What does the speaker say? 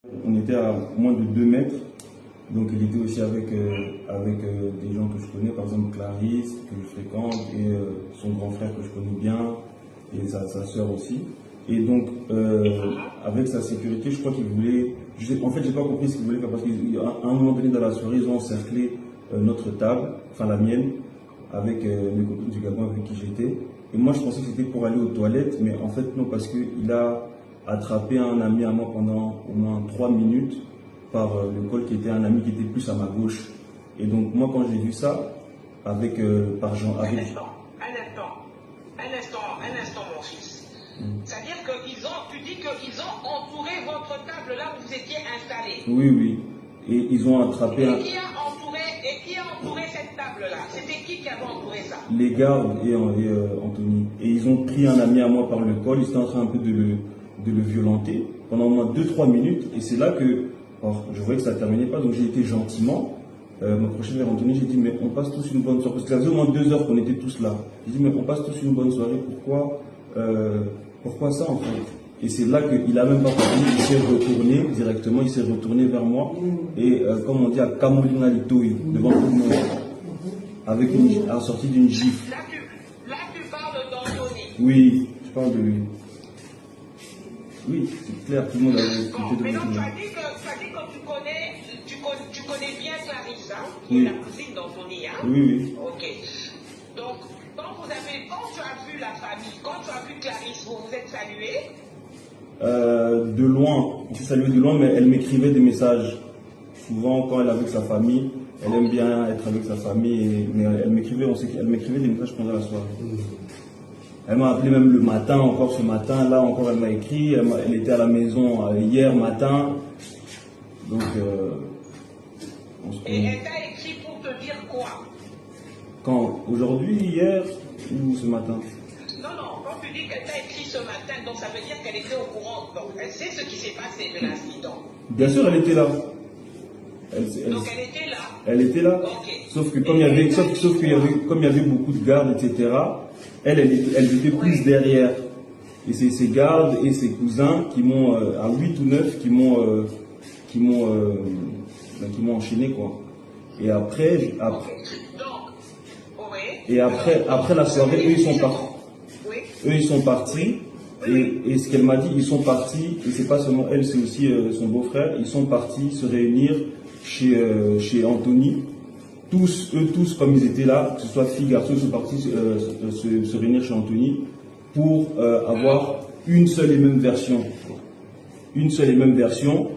On était à moins de 2 mètres, donc il était aussi avec des gens que je connais, par exemple Clarisse, que je fréquente, et son grand frère que je connais bien, et sa sœur aussi. Et donc, avec sa sécurité, je crois qu'il voulait... En fait, j'ai pas compris ce qu'il voulait faire, parce qu'à un moment donné dans la soirée, ils ont encerclé notre table, enfin la mienne, avec mes copines du Gabon avec qui j'étais. Et moi, je pensais que c'était pour aller aux toilettes, mais en fait, non, parce qu'il a attrapé un ami à moi pendant au moins 3 minutes par le col qui était un ami qui était plus à ma gauche. Et donc, moi, quand j'ai vu ça, avec par Jean. Un instant, mon fils. C'est-à-dire que tu dis qu'ils ont entouré votre table là où vous étiez installé. Oui, oui. Et ils ont attrapé et qui a entouré cette table-là? C'était qui avait entouré ça? Les gardes et Anthony. Et ils ont pris un ami à moi par le col, ils étaient en train un peu de le violenter pendant au moins 2-3 minutes. Et c'est là que je voyais que ça ne terminait pas, donc j'ai été gentiment m'approcher vers Anthony, j'ai dit mais on passe tous une bonne soirée, parce que ça faisait au moins 2 heures qu'on était tous là. J'ai dit mais on passe tous une bonne soirée, pourquoi ça en fait? Et c'est là qu'il a même pas parlé, il s'est retourné directement, il s'est retourné vers moi et comme on dit à Kamolina Litoui, devant tout le monde, avec à la sortie d'une gifle. Là tu parles d'Anthony. Oui, je parle de lui. Oui, c'est clair, tout le monde a écouté de mais moi. donc tu as dit que tu connais bien Clarisse, hein, qui Oui. est la cousine d'Anthony, hein? Oui, oui. Ok. Donc, quand tu as vu la famille, quand tu as vu Clarisse, vous vous êtes salués? De loin, on s'est salué de loin, mais elle m'écrivait des messages. Souvent, quand elle est avec sa famille, elle aime bien être avec sa famille, mais elle m'écrivait des messages pendant la soirée. Elle m'a appelé même le matin, encore ce matin, là encore elle m'a écrit, elle était à la maison hier matin. Donc, on se Et elle t'a écrit pour te dire quoi? Quand? Aujourd'hui, hier ou ce matin? Non, quand tu dis qu'elle t'a écrit ce matin, donc ça veut dire qu'elle était au courant, donc elle sait ce qui s'est passé de l'incident. Bien sûr, elle était là. Donc elle était là. Elle était là. Okay. Sauf que comme il y avait beaucoup de gardes, etc., elle était plus derrière. Et c'est ses gardes et ses cousins qui m'ont, à 8 ou 9, qui m'ont enchaîné, quoi. Et après, après la soirée, eux ils sont partis. Et ce qu'elle m'a dit, ils sont partis, et c'est pas seulement elle, c'est aussi son beau-frère, ils sont partis se réunir chez Anthony. Eux tous, comme ils étaient là, que ce soit filles, garçons, ils sont partis se réunir chez Anthony pour avoir une seule et même version. Une seule et même version.